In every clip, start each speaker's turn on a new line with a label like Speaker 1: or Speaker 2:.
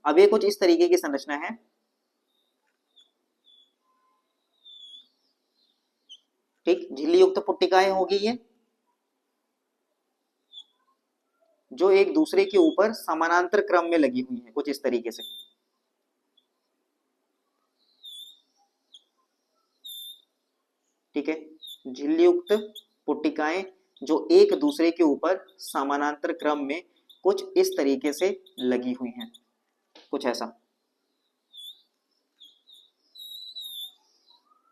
Speaker 1: अब ये कुछ इस तरीके की संरचना है। ठीक, झिल्ली युक्त पुट्टिकाएं होगी ये, जो एक दूसरे के ऊपर समानांतर क्रम में लगी हुई है, कुछ इस तरीके से। ठीक है, झिल्ली युक्त पुट्टिकाएं जो एक दूसरे के ऊपर समानांतर क्रम में कुछ इस तरीके से लगी हुई हैं, कुछ ऐसा।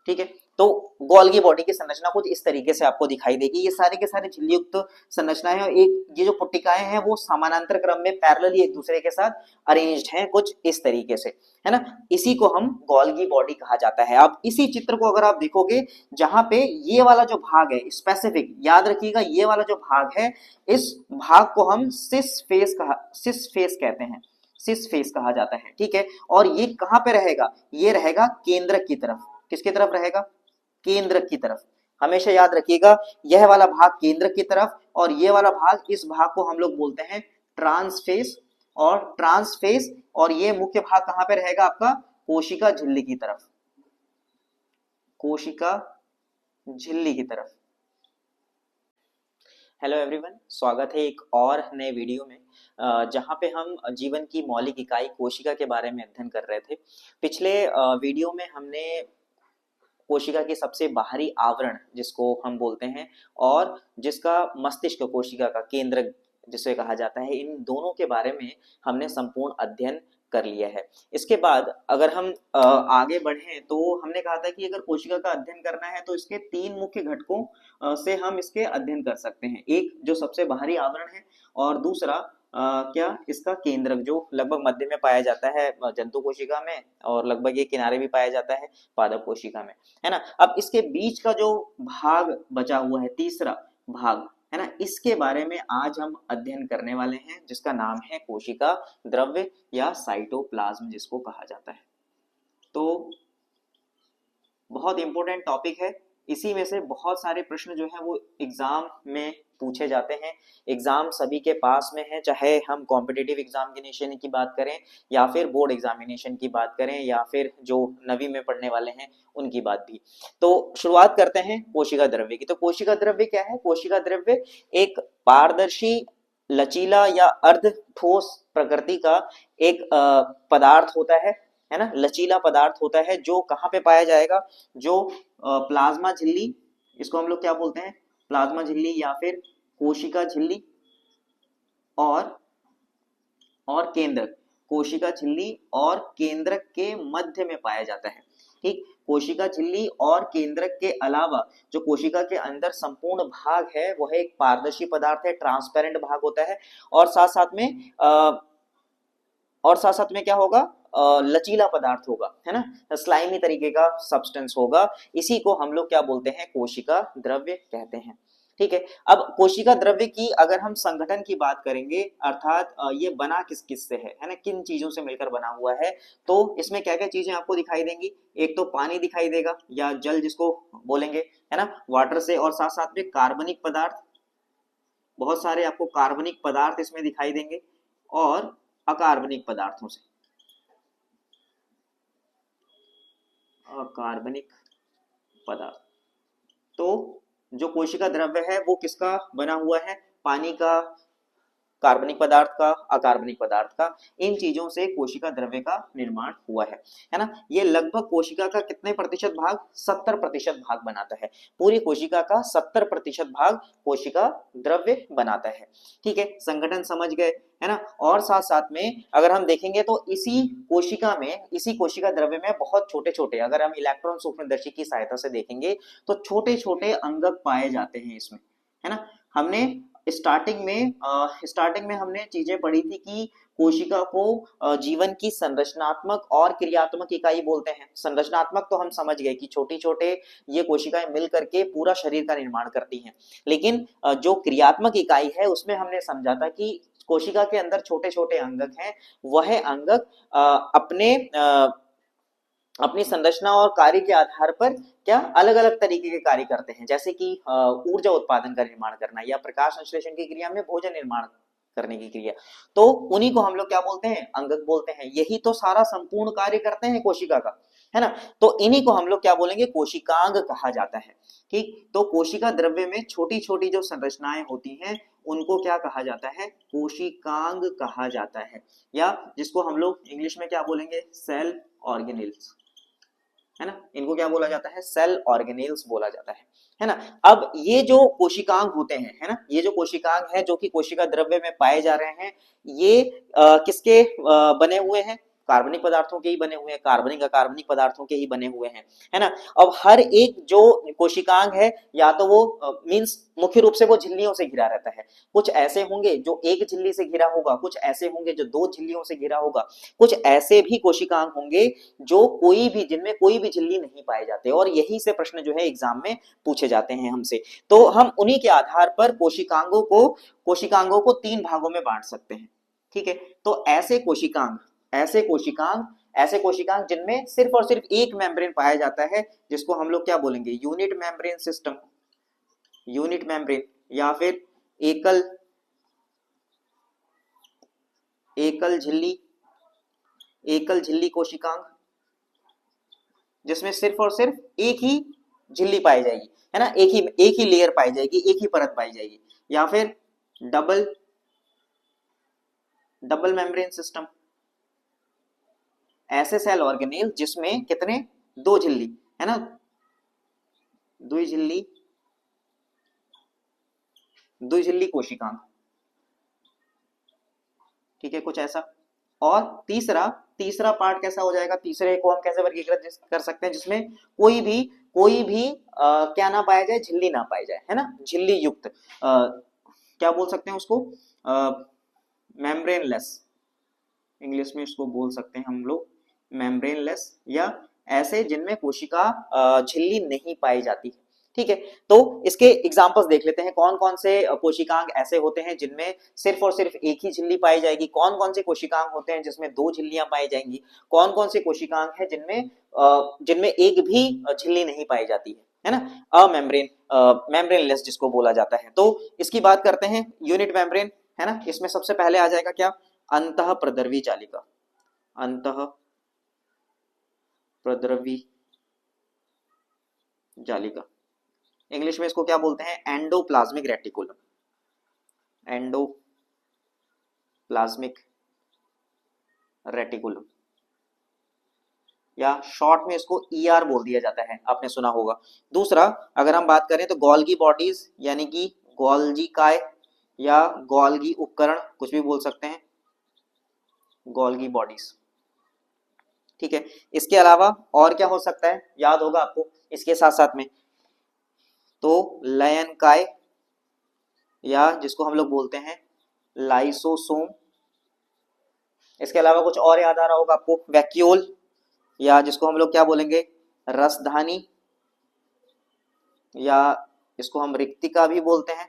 Speaker 1: ठीक है, तो गोल्गी बॉडी की संरचना कुछ इस तरीके से आपको दिखाई देगी। ये सारे के सारे झिल्ली युक्त संरचनाएं हैं, एक ये जो पुट्टिकाएं हैं वो समानांतर क्रम में पैरेलली एक दूसरे के साथ अरेंज्ड हैं, कुछ इस तरीके से, है ना। इसी को हम गोल्गी बॉडी कहा जाता है। अब इसी चित्र को अगर आप देखोगे, जहां पे ये वाला जो भाग है स्पेसिफिक, याद रखिएगा ये वाला जो भाग है, इस भाग को हम सिस फेस कहते हैं, सिस फेस कहा जाता है। ठीक है, और ये कहां पे रहेगा, ये रहेगा केंद्रक की तरफ। किसकी तरफ रहेगा, केंद्रक की तरफ। हमेशा याद रखिएगा, यह वाला भाग केंद्रक की तरफ, और ये वाला भाग, इस भाग को हम लोग बोलते हैं ट्रांसफेस। और ये मुख्य भाग कहां पे रहेगा आपका, कोशिका झिल्ली की तरफ, कोशिका झिल्ली की तरफ। हेलो एवरीवन, स्वागत है एक और नए वीडियो में, जहां पे हम जीवन की मौलिक इकाई कोशिका के बारे में अध्ययन कर रहे थे। पिछले वीडियो में हमने कोशिका के सबसे बाहरी आवरण जिसको हम बोलते हैं, और जिसका मस्तिष्क कोशिका का केंद्र जिसे कहा जाता है, इन दोनों के बारे में हमने संपूर्ण अध्ययन कर लिया है। इसके बाद अगर हम आगे बढ़ें तो हमने कहा था कि अगर कोशिका का अध्ययन करना है तो इसके तीन मुख्य घटकों से हम इसके अध्ययन कर सकते हैं। एक जो सबसे बाहरी आवरण है, और दूसरा क्या इसका केंद्रक जो लगभग मध्य में पाया जाता है जंतु कोशिका में, और लगभग ये किनारे भी पाया जाता है पादप कोशिका में, है ना। अब इसके बीच का जो भाग बचा हुआ है, तीसरा भाग, है ना, इसके बारे में आज हम अध्ययन करने वाले हैं, जिसका नाम है कोशिका द्रव्य या साइटोप्लाज्म जिसको कहा जाता है। तो बहुत इंपॉर्टेंट टॉपिक है, इसी में से बहुत सारे प्रश्न जो है वो एग्जाम में पूछे जाते हैं। एग्जाम सभी के पास में है, चाहे हम कॉम्पिटिटिव एग्जामिनेशन की बात करें, या फिर बोर्ड एग्जामिनेशन की बात करें, या फिर जो नवी में पढ़ने वाले हैं उनकी बात भी। तो शुरुआत करते हैं कोशिका द्रव्य की। तो कोशिका द्रव्य क्या है, कोशिका द्रव्य एक पारदर्शी, लचीला या अर्ध ठोस प्रकृति का एक पदार्थ होता है ना, लचीला पदार्थ होता है, जो कहाँ पे पाया जाएगा, जो प्लाज्मा झिल्ली, इसको हम लोग क्या बोलते हैं, प्लाज्मा झिल्ली या फिर कोशिका झिल्ली, और केंद्रक, कोशिका झिल्ली और केंद्रक के मध्य में पाया जाता है। ठीक, कोशिका झिल्ली और केंद्रक के अलावा जो कोशिका के अंदर संपूर्ण भाग है वह एक पारदर्शी पदार्थ है, ट्रांसपेरेंट भाग होता है, और साथ साथ में क्या होगा, लचीला पदार्थ होगा, है ना, स्लाइमी तरीके का सब्सटेंस होगा। इसी को हम लोग क्या बोलते हैं, कोशिका द्रव्य कहते हैं। ठीक है, अब कोशिका द्रव्य की अगर हम संगठन की बात करेंगे, अर्थात ये बना किस किस से है ना, किन चीजों से मिलकर बना हुआ है, तो इसमें क्या क्या चीजें आपको दिखाई देंगी। एक तो पानी दिखाई देगा, या जल जिसको बोलेंगे, है ना, वाटर से, और साथ साथ में कार्बनिक पदार्थ, बहुत सारे आपको कार्बनिक पदार्थ इसमें दिखाई देंगे, और अकार्बनिक पदार्थों से, अकार्बनिक पदार्थ। तो जो कोशिका द्रव्य है वो किसका बना हुआ है, पानी का, कार्बनिक पदार्थ का, अकार्बनिक पदार्थ का, इन चीजों से कोशिका द्रव्य का निर्माण हुआ है ना। ये लगभग कोशिका का कितने प्रतिशत भाग, 70% भाग बनाता है। पूरी कोशिका का 70% भाग कोशिका द्रव्य बनाता है। ठीक है, संगठन समझ गए, है ना। और साथ साथ में अगर हम देखेंगे तो इसी कोशिका में, इसी कोशिका द्रव्य में बहुत छोटे छोटे, अगर हम इलेक्ट्रॉन सूक्ष्मदर्शी की सहायता से देखेंगे तो छोटे छोटे अंगक पाए जाते हैं इसमें, है ना। हमने स्टार्टिंग में हमने चीजें पढ़ी थी कि कोशिका को जीवन की संरचनात्मक और क्रियात्मक इकाई बोलते हैं। संरचनात्मक तो हम समझ गए कि छोटी छोटे ये कोशिकाएं मिल करके पूरा शरीर का निर्माण करती हैं, लेकिन जो क्रियात्मक इकाई है उसमें हमने समझा था कि कोशिका के अंदर छोटे छोटे अंगक हैं, वह अंगक अपनी संरचना और कार्य के आधार पर क्या अलग अलग तरीके के कार्य करते हैं, जैसे कि ऊर्जा उत्पादन का निर्माण करना, या प्रकाश संश्लेषण की क्रिया में भोजन निर्माण करने की क्रिया, तो उन्हीं को हम लोग क्या बोलते हैं, अंगक बोलते हैं। यही तो सारा संपूर्ण कार्य करते हैं कोशिका का, है ना। तो इन्हीं को हम लोग क्या बोलेंगे, कोशिकांग कहा जाता है। ठीक, तो कोशिका द्रव्य में छोटी छोटी जो संरचनाएं होती हैं उनको क्या कहा जाता है, कोशिकांग कहा जाता है, या जिसको हम लोग इंग्लिश में क्या बोलेंगे, सेल ऑर्गेनेल्स, है ना। इनको क्या बोला जाता है, सेल ऑर्गेनेल्स बोला जाता है ना। अब ये जो कोशिकांग होते हैं, है ना, ये जो कोशिकांग है जो कि कोशिका द्रव्य में पाए जा रहे हैं, ये किसके बने हुए हैं, कार्बनिक पदार्थों के ही बने हुए हैं, कार्बनिक पदार्थों के ही बने हुए हैं, है ना। अब हर एक जो कोशिकांग है, या तो वो मींस मुख्य रूप से वो झिल्लियों से घिरा रहता है। कुछ ऐसे होंगे जो एक झिल्ली से घिरा होगा, कुछ ऐसे होंगे जो दो झिल्लियों से घिरा होगा, कुछ ऐसे भी कोशिकांग होंगे जो कोई भी, जिनमें कोई भी झिल्ली नहीं पाए जाते, और यही से प्रश्न जो है एग्जाम में पूछे जाते हैं हमसे। तो हम उन्हीं के आधार पर कोशिकांगों को तीन भागों में बांट सकते हैं। ठीक है, तो ऐसे कोशिकांग जिनमें सिर्फ और सिर्फ एक मेम्ब्रेन पाया जाता है, जिसको हम लोग क्या बोलेंगे, unit membrane system, unit membrane, या फिर एकल एकल झिल्ली एकल झिल्ली कोशिकांग, जिसमें सिर्फ और सिर्फ एक ही झिल्ली पाई जाएगी, है ना, एक ही लेयर पाई जाएगी, एक ही परत पाई जाएगी, या फिर डबल डबल मेम्ब्रेन सिस्टम, ऐसे सेल ऑर्गेनेल जिसमें कितने, दो झिल्ली, है ना, द्विझिल्ली द्विझिल्ली कोशिकांग। ठीक है, कुछ ऐसा। और तीसरा तीसरा पार्ट कैसा हो जाएगा, तीसरे को हम कैसे वर्गीकृत कर सकते हैं, जिसमें कोई भी क्या ना पाया जाए, झिल्ली ना पाई जाए, है ना, झिल्ली युक्त, क्या बोल सकते हैं उसको, मेम्ब्रेनलेस, इंग्लिश में इसको बोल सकते हैं हम लोग मेम्ब्रेनलेस, या ऐसे जिनमें कोशिका झिल्ली नहीं पाई जाती है। ठीक है, तो इसके एग्जांपल्स देख लेते हैं, कौन कौन से कोशिकांग ऐसे होते हैं जिनमें सिर्फ और सिर्फ एक ही झिल्ली पाई जाएगी, कौन कौन से कोशिकांग होते हैं जिसमें दो झिल्लियां पाई जाएंगी, कौन कौन से कोशिकांग है जिनमें एक भी झिल्ली नहीं पाई जाती है ना, मेम्ब्रेनलेस जिसको बोला जाता है। तो इसकी बात करते हैं, यूनिट मेम्ब्रेन, है ना, इसमें सबसे पहले आ जाएगा क्या, अंतः प्रद्रवी जालिका, अंतः प्रद्रवी जालिका, इंग्लिश में इसको क्या बोलते हैं, एंडोप्लाज्मिक रेटिकुलम, एंडोप्लाज्मिक रेटिकुलम, या शॉर्ट में इसको ईआर बोल दिया जाता है, आपने सुना होगा। दूसरा, अगर हम बात करें तो गोल्गी बॉडीज, यानी कि गोल्जी काय, या गोल्गी उपकरण, कुछ भी बोल सकते हैं, गोल्गी बॉडीज। ठीक है, इसके अलावा और क्या हो सकता है, याद होगा आपको इसके साथ साथ में, तो लयन काय, या जिसको हम लोग बोलते हैं लाइसोसोम। इसके अलावा कुछ और याद आ रहा होगा आपको, वैक्यूल, या जिसको हम लोग क्या बोलेंगे, रसधानी, या इसको हम रिक्तिका भी बोलते हैं,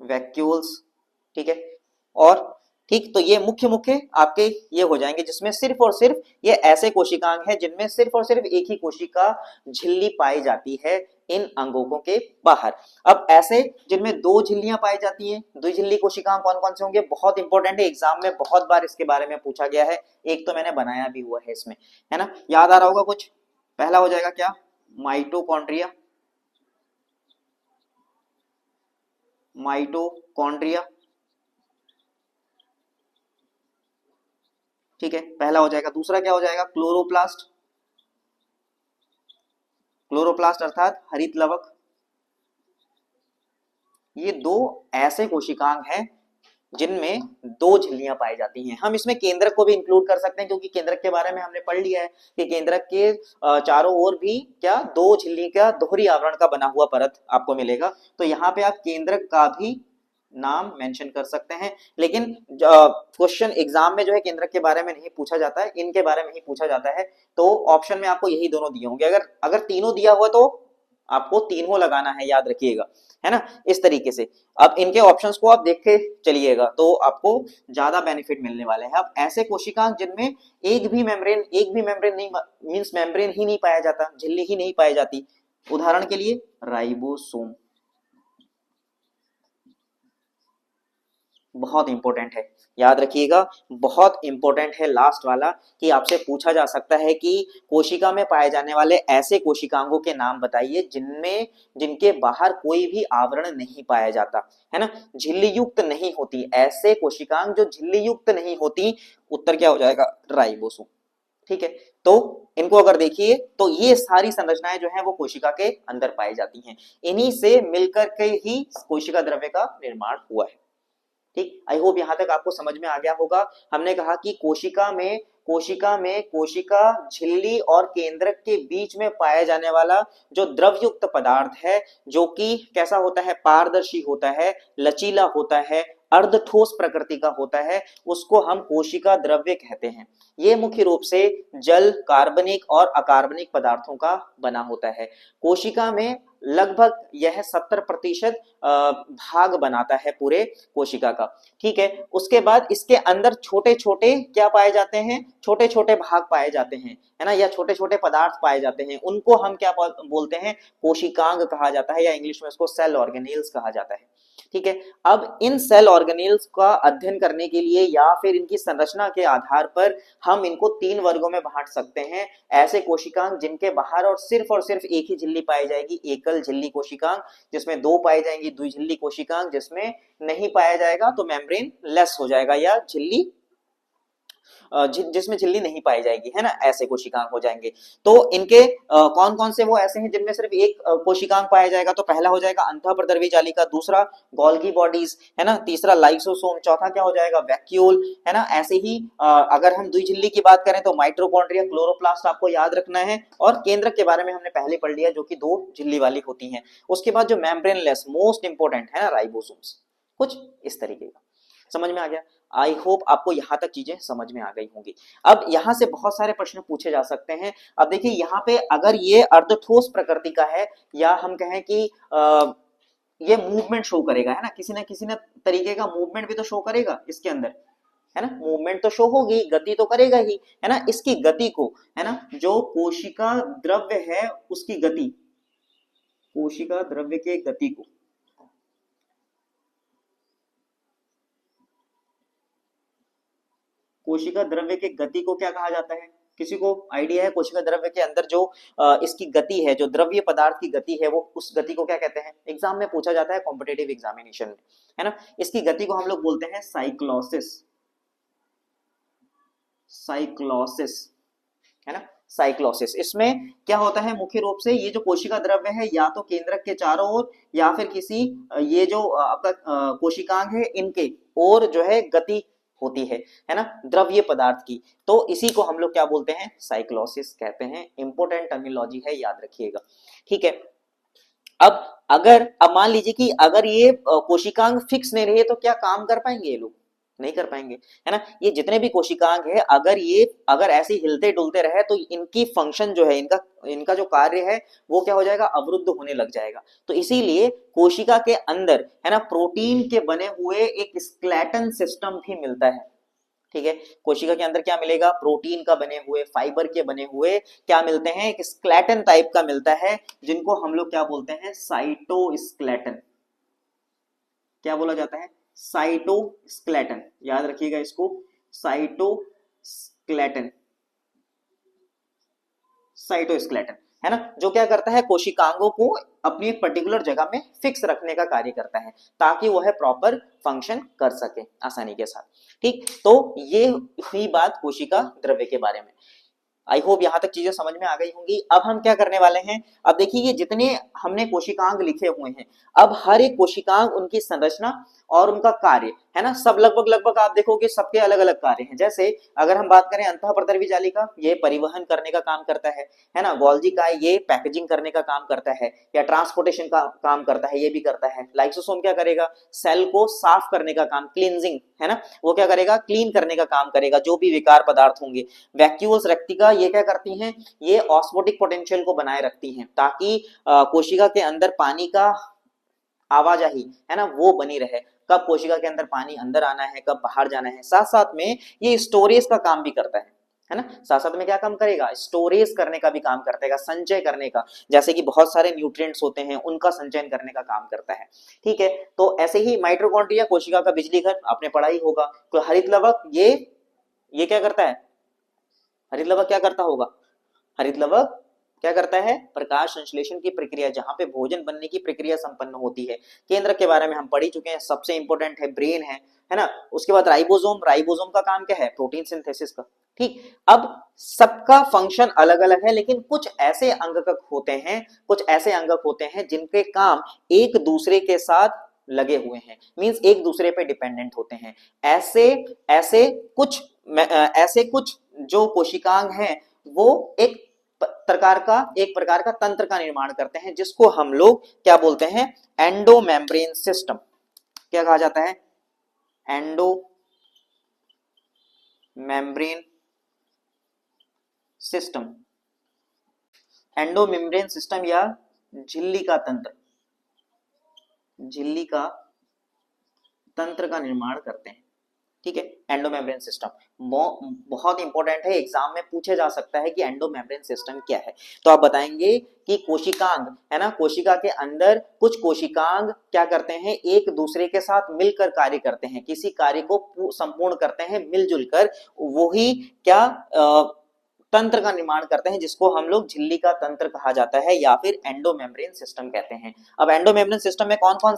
Speaker 1: वैक्यूल्स। ठीक है, और ठीक, तो ये मुख्य मुख्य आपके ये हो जाएंगे, जिसमें सिर्फ और सिर्फ ये ऐसे कोशिकांग हैं जिनमें सिर्फ और सिर्फ एक ही कोशिका झिल्ली पाई जाती है इन अंगों के बाहर। अब ऐसे जिनमें दो झिल्लियां पाई जाती हैं, द्विझिल्ली कोशिकांग कौन कौन से होंगे, बहुत इंपॉर्टेंट है, एग्जाम में बहुत बार इसके बारे में पूछा गया है, एक तो मैंने बनाया भी हुआ है इसमें, है ना, याद आ रहा होगा कुछ। पहला हो जाएगा क्या, माइटोकॉन्ड्रिया, माइटोकॉन्ड्रिया। ठीक है, पहला हो जाएगा। दूसरा क्या हो जाएगा, क्लोरोप्लास्ट, क्लोरोप्लास्ट अर्थात हरित लवक। ये दो ऐसे कोशिकांग हैं जिनमें दो झिल्लियां पाई जाती हैं। हम इसमें केंद्रक को भी इंक्लूड कर सकते हैं, क्योंकि केंद्रक के बारे में हमने पढ़ लिया है कि केंद्रक के चारों ओर भी क्या, दो झिल्ली का दोहरी आवरण का बना हुआ परत आपको मिलेगा। तो यहाँ पे आप केंद्रक का भी नाम मेंशन कर सकते हैं, लेकिन क्वेश्चन एग्जाम में जो है केंद्रक के बारे में नहीं पूछा जाता है, इनके बारे में ही पूछा जाता है। तो ऑप्शन में आपको यही दोनों दिए होंगे, अगर अगर तीनों दिया हुआ तो आपको तीनों लगाना है, याद रखिएगा, है ना, इस तरीके से। अब इनके ऑप्शंस को आप देख के चलिएगा तो आपको ज्यादा बेनिफिट मिलने वाले हैं। अब ऐसे कोशिकांग जिनमें एक भी मेम्ब्रेन नहीं, मींस मेम्ब्रेन ही नहीं पाया जाता, झिल्ली ही नहीं पाई जाती, उदाहरण के लिए राइबोसोम, बहुत इंपॉर्टेंट है, याद रखिएगा, बहुत इंपॉर्टेंट है लास्ट वाला, कि आपसे पूछा जा सकता है कि कोशिका में पाए जाने वाले ऐसे कोशिकांगों के नाम बताइए जिनमें जिनके बाहर कोई भी आवरण नहीं पाया जाता, है ना, झिल्ली युक्त नहीं होती, ऐसे कोशिकांग जो झिल्ली युक्त नहीं होती। उत्तर क्या हो जाएगा? राइबोसोम। ठीक है, तो इनको अगर देखिए तो ये सारी संरचनाएं जो है वो कोशिका के अंदर पाई जाती हैं, इन्हीं से मिलकर के ही कोशिका द्रव्य का निर्माण हुआ है। ठीक, आई होप यहां तक आपको समझ में आ गया होगा। हमने कहा कि कोशिका झिल्ली और केंद्रक के बीच में पाया जाने वाला जो द्रवयुक्त पदार्थ है, जो कि कैसा होता है? पारदर्शी होता है, लचीला होता है, अर्ध ठोस प्रकृति का होता है, उसको हम कोशिका द्रव्य कहते हैं। ये मुख्य रूप से जल, कार्बनिक और अकार्बनिक पदार्थों का बना होता है। कोशिका में लगभग यह 70% भाग बनाता है पूरे कोशिका का। ठीक है, उसके बाद इसके अंदर छोटे छोटे क्या पाए जाते हैं? छोटे छोटे भाग पाए जाते हैं, है ना, या छोटे छोटे पदार्थ पाए जाते हैं, उनको हम क्या बोलते हैं? कोशिकांग कहा जाता है, या इंग्लिश में उसको सेल ऑर्गेनेल्स कहा जाता है। ठीक है, अब इन सेल ऑर्गेनेल्स का अध्ययन करने के लिए या फिर इनकी संरचना के आधार पर हम इनको 3 वर्गों में बांट सकते हैं। ऐसे कोशिकांग जिनके बाहर और सिर्फ एक ही झिल्ली पाई जाएगी, एकल झिल्ली कोशिकांग, जिसमें 2 पाई जाएंगी द्विझिल्ली कोशिकांग, जिसमें नहीं पाया जाएगा तो मेम्ब्रेन लेस हो जाएगा, या झिल्ली जिसमें झिल्ली नहीं पाई जाएगी, है ना, ऐसे कोशिकांग हो जाएंगे। तो इनके कौन कौन से वो ऐसे हैं जिनमें सिर्फ एक कोशिकांग पाया जाएगा? तो पहला हो जाएगा अंतःप्रद्रवी जालिका, दूसरा गोल्गी बॉडीज, है ना, तीसरा लाइसोसोम, चौथा क्या हो जाएगा? वैक्यूल, है ना। ऐसे ही अगर हम द्विझिल्ली की बात करें तो माइटोकॉन्ड्रिया, क्लोरोप्लास्ट आपको याद रखना है, और केंद्रक के बारे में हमने पहले पढ़ लिया जो कि 2 झिल्ली वाली होती हैं। उसके बाद जो मेम्ब्रेन लेस, मोस्ट इंपोर्टेंट है ना, राइबोसोम्स। कुछ इस तरीके का समझ में आ गया। आई होप आपको यहां तक चीजें समझ में आ गई होंगी। अब यहां से बहुत सारे प्रश्न पूछे जा सकते हैं। अब देखिए यहाँ पे अगर ये अर्धठोस प्रकृति का है, या हम कहें कि ये मूवमेंट शो करेगा, है ना, किसी न तरीके का मूवमेंट भी तो शो करेगा इसके अंदर, है ना, मूवमेंट तो शो होगी, गति तो करेगा ही, है ना। इसकी गति को, है ना, जो कोशिका द्रव्य है उसकी गति, कोशिका द्रव्य के गति को, कोशिका द्रव्य के गति को क्या कहा जाता है? किसी को आइडिया है? कोशिका द्रव्य के अंदर जो इसकी गति है, जो द्रव्य पदार्थ की गति है, वो उस गति को क्या कहते हैं? एग्जाम में पूछा जाता है, कॉम्पिटेटिव एग्जामिनेशन में, है ना। इसकी गति को हम लोग बोलते हैं साइक्लोसिस, साइक्लोसिस, है ना, साइक्लोसिस। इसमें क्या होता है? मुख्य रूप से ये जो कोशिका द्रव्य है, या तो केंद्रक के चारों ओर, या फिर किसी ये जो आपका कोशिकांग है इनके और जो है गति होती है ना, द्रव्य पदार्थ की। तो इसी को हम लोग क्या बोलते हैं? साइक्लोसिस कहते हैं। इंपोर्टेंट टर्मिनोलॉजी है, याद रखिएगा। ठीक है, अब मान लीजिए कि अगर ये कोशिकांग फिक्स नहीं रहे तो क्या काम कर पाएंगे ये लोग? नहीं कर पाएंगे, है ना। ये जितने भी कोशिकांग है, अगर ऐसे हिलते डुलते रहे तो इनकी फंक्शन जो है, इनका जो कार्य है वो क्या हो जाएगा? अवरुद्ध होने लग जाएगा। तो इसीलिए कोशिका के अंदर, है ना, प्रोटीन के बने हुए एक स्केलेटन सिस्टम भी मिलता है। ठीक है, कोशिका के अंदर क्या मिलेगा? प्रोटीन का बने हुए, फाइबर के बने हुए क्या मिलते हैं? एक स्केलेटन टाइप का मिलता है, जिनको हम लोग क्या बोलते हैं? साइटोस्केलेटन। क्या बोला जाता है? साइटोस्केलेटन, याद रखिएगा इसको, साइटोस्केलेटन, साइटोस्केलेटन, है ना, जो क्या करता है? कोशिकांगों को अपनी एक पर्टिकुलर जगह में फिक्स रखने का कार्य करता है, ताकि वह प्रॉपर फंक्शन कर सके आसानी के साथ। ठीक, तो ये हुई बात कोशिका द्रव्य के बारे में। आई होप यहां तक चीजें समझ में आ गई होंगी। अब हम क्या करने वाले हैं? अब देखिए, ये जितने हमने कोशिकांग लिखे हुए हैं, अब हर एक कोशिकांग, उनकी संरचना और उनका कार्य, है ना, सब लगभग आप देखोगे सबके अलग अलग कार्य हैं। जैसे अगर हम बात करें अंतःप्रद्रवी जालिका, ये परिवहन करने का काम करता है ना। गोल्गी काय ये पैकेजिंग करने का काम करता है, या ट्रांसपोर्टेशन का काम करता है, ये भी करता है। लाइसोसोम क्या करेगा? सेल को साफ करने का काम, क्लींजिंग, है ना, वो क्या करेगा? क्लीन करने का काम करेगा, जो भी विकार पदार्थ होंगे। वैक्यूल्स रेक्टिका ये क्या करती हैं? ये ऑस्मोटिक पोटेंशियल को बनाए रखती हैं, ताकि कोशिका के अंदर पानी का आवाजाही, है ना, वो बनी रहे। कब कोशिका के अंदर पानी अंदर आना है, कब बाहर जाना है। साथ साथ में ये स्टोरेज का काम भी करता है। है ना। साथ साथ में क्या काम करेगा, स्टोरेज करने का भी काम करता है, संचय करने का, जैसे कि बहुत सारे न्यूट्रिएंट्स होते हैं उनका संचयन करने का काम करता है। ठीक है, तो ऐसे ही माइटोकॉन्ड्रिया कोशिका का बिजली घर आपने पढ़ा ही होगा। तो हरित लवक ये क्या करता है, हरित लवक क्या करता होगा, हरित लवक क्या करता है, प्रकाश संश्लेषण की प्रक्रिया, जहां पे भोजन बनने की प्रक्रिया संपन्न होती है। केंद्रक के बारे में हम पढ़ ही चुके हैं, सबसे इंपॉर्टेंट है ब्रेन है ना। उसके बाद राइबोसोम, राइबोसोम का काम क्या है, प्रोटीन सिंथेसिस का। ठीक, अब सबका फंक्शन अलग अलग है, लेकिन कुछ ऐसे अंगक होते हैं, कुछ ऐसे अंगक होते हैं जिनके काम एक दूसरे के साथ लगे हुए हैं, मींस एक दूसरे पे डिपेंडेंट होते हैं। ऐसे ऐसे कुछ ऐसे कुछ जो कोशिकांग हैं वो एक प्रकार का तंत्र का निर्माण करते हैं, जिसको हम लोग क्या बोलते हैं, एंडोमेम्ब्रेन सिस्टम। क्या कहा जाता है, endo membrane system, endomembrane system या झिल्ली का तंत्र, झिल्ली का तंत्र का निर्माण करते हैं। ठीक है, एंडोमेम्ब्रेन सिस्टम बहुत इंपॉर्टेंट है, एग्जाम में पूछे जा सकता है कि एंडोमेम्ब्रेन सिस्टम क्या है। तो आप बताएंगे कि कोशिकांग है ना, कोशिका के अंदर कुछ कोशिकांग क्या करते हैं, एक दूसरे के साथ मिलकर कार्य करते हैं, किसी कार्य को संपूर्ण करते हैं मिलजुल कर, वही क्या तंत्र का निर्माण करते हैं, जिसको हम लोग झिल्ली का तंत्र कहा जाता है या फिर एंडोमेम्ब्रेन सिस्टम कहते हैं। अब एंडोमेम्ब्रेन सिस्टम में कौन कौन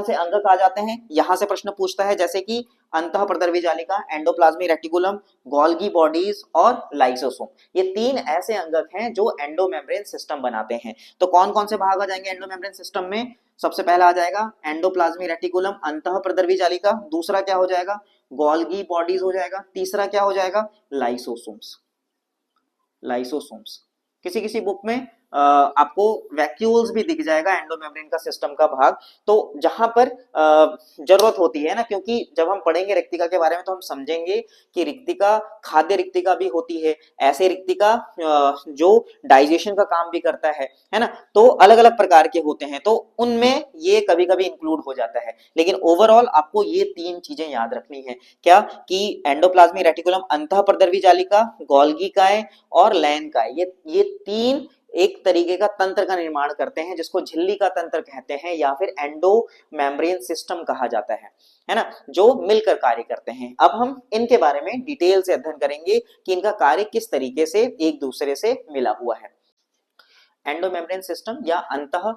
Speaker 1: से अंग आ जाते हैं, यहां से प्रश्न पूछता है, जैसे कि अंतःप्रदर्वी जालिका, एंडोप्लाज्मिक रेटिकुलम, गोल्गी बॉडीज और लाइसोसोम। ये तीन ऐसे अंगक हैं जो एंडोमेम्ब्रेन सिस्टम बनाते हैं। तो कौन कौन से भाग आ जाएंगे एंडोमेम्ब्रेन सिस्टम में, सबसे पहला आ जाएगा एंडोप्लाज्मिक रेटिकुलम, अंतःप्रदर्वी जालिका, दूसरा क्या हो जाएगा, गोल्गी बॉडीज हो जाएगा, तीसरा क्या हो जाएगा, लाइसोसोम्स, लाइसोसोम्स। किसी किसी बुक में आपको वैक्यूल्स भी दिख जाएगा एंडोमेम्ब्रेन का सिस्टम का भाग। तो जहां पर जरूरत होती है ना, क्योंकि जब हम पढ़ेंगे रिक्तिका के बारे में तो हम समझेंगे कि रिक्तिका खाद्य रिक्तिका भी होती है, ऐसे रिक्तिका जो डाइजेशन का काम भी करता है ना। तो अलग अलग प्रकार के होते हैं, तो उनमें ये कभी कभी इंक्लूड हो जाता है, लेकिन ओवरऑल आपको ये तीन चीजें याद रखनी है, क्या कि एंडोप्लाज्मिक रेटिकुलम, अंतःप्रदर्वी जालिका, गोल्गी काय और लैन काय, ये तीन एक तरीके का तंत्र का निर्माण करते हैं, जिसको झिल्ली का तंत्र कहते हैं या फिर एंडो मेम्ब्रेन सिस्टम कहा जाता है ना, जो मिलकर कार्य करते हैं। अब हम इनके बारे में डिटेल से अध्ययन करेंगे कि इनका कार्य किस तरीके से एक दूसरे से मिला हुआ है। एंडोमेम्ब्रेन सिस्टम या अंतः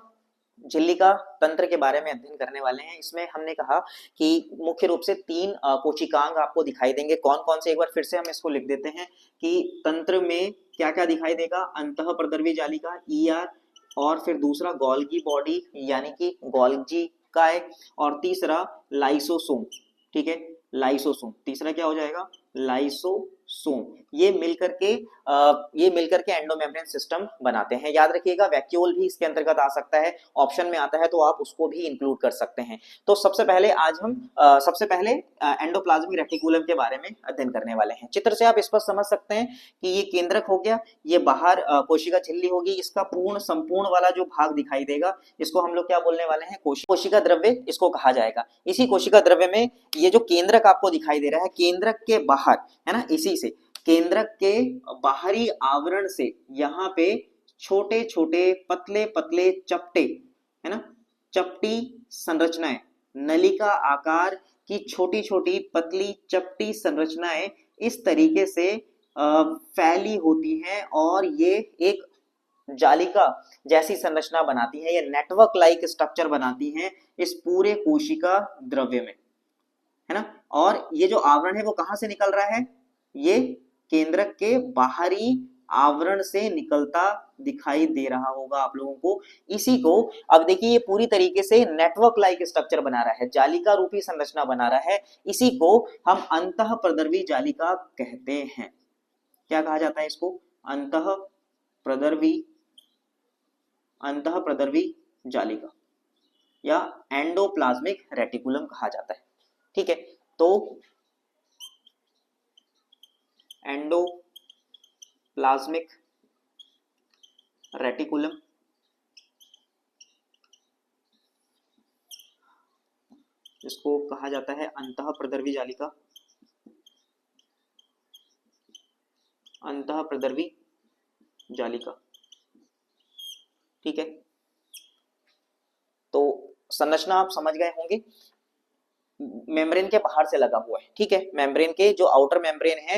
Speaker 1: झिल्ली का तंत्र के बारे में अध्ययन करने वाले हैं। इसमें हमने कहा कि मुख्य रूप से तीन कोशिकांग आपको दिखाई देंगे। कौन कौन से, एक बार फिर से हम इसको लिख देते हैं कि तंत्र में क्या क्या दिखाई देगा, अंतःप्रदर्वी जालिका ईआर, और फिर दूसरा गोल्गी बॉडी यानी कि गोल्जी काय, और तीसरा लाइसोसोम। ठीक है, लाइसोसोम, तीसरा क्या हो जाएगा, लाइसोसोम। ये मिलकर के एंडोमेम्ब्रेन सिस्टम बनाते हैं। याद रखिएगा वैक्यूल भी इसके अंतर्गत आ सकता है, ऑप्शन में आता है तो आप उसको भी इंक्लूड कर सकते हैं। तो सबसे पहले एंडोप्लाज्मिक रेटिकुलम के बारे में अध्ययन करने वाले हैं। चित्र से आप स्पष्ट समझ सकते हैं कि ये केंद्रक हो गया, ये बाहर कोशिका झिल्ली होगी, इसका पूर्ण संपूर्ण वाला जो भाग दिखाई देगा इसको हम लोग क्या बोलने वाले हैं, कोशिका द्रव्य इसको कहा जाएगा। इसी कोशिका द्रव्य में ये जो केंद्रक आपको दिखाई दे रहा है, केंद्रक के बाहर है ना, इसी से केंद्रक के बाहरी आवरण से यहाँ पे छोटे छोटे पतले पतले चपटे है ना, चपटी संरचनाएं, नलिका आकार की छोटी छोटी पतली चपटी संरचनाएं इस तरीके से फैली होती हैं और ये एक जालिका जैसी संरचना बनाती है, ये नेटवर्क लाइक स्ट्रक्चर बनाती हैं इस पूरे कोशिका द्रव्य में, है ना। और ये जो आवरण है वो कहां से निकल रहा है, ये केंद्रक के बाहरी आवरण से निकलता दिखाई दे रहा होगा आप लोगों को। इसी को अब देखिए ये पूरी तरीके से नेटवर्क लाइक स्ट्रक्चर बना रहा है, जालिका रूपी संरचना बना रहा है, इसी को हम अंतःप्रदर्वी जालिका कहते हैं। क्या कहा जाता है इसको, अंतःप्रदर्वी जालिका या एंडोप्लाज्मिक रेटिकुलम कहा जाता है। ठीक है, तो एंडोप्लाज्मिक रेटिकुलम इसको कहा जाता है अंतःप्रदर्वी जालिका। अंतःप्रद्रवी जालिका। ठीक है, तो संरचना आप समझ गए होंगे। मेम्ब्रेन के बाहर से लगा हुआ है, ठीक है, मेम्ब्रेन के जो आउटर मेम्ब्रेन है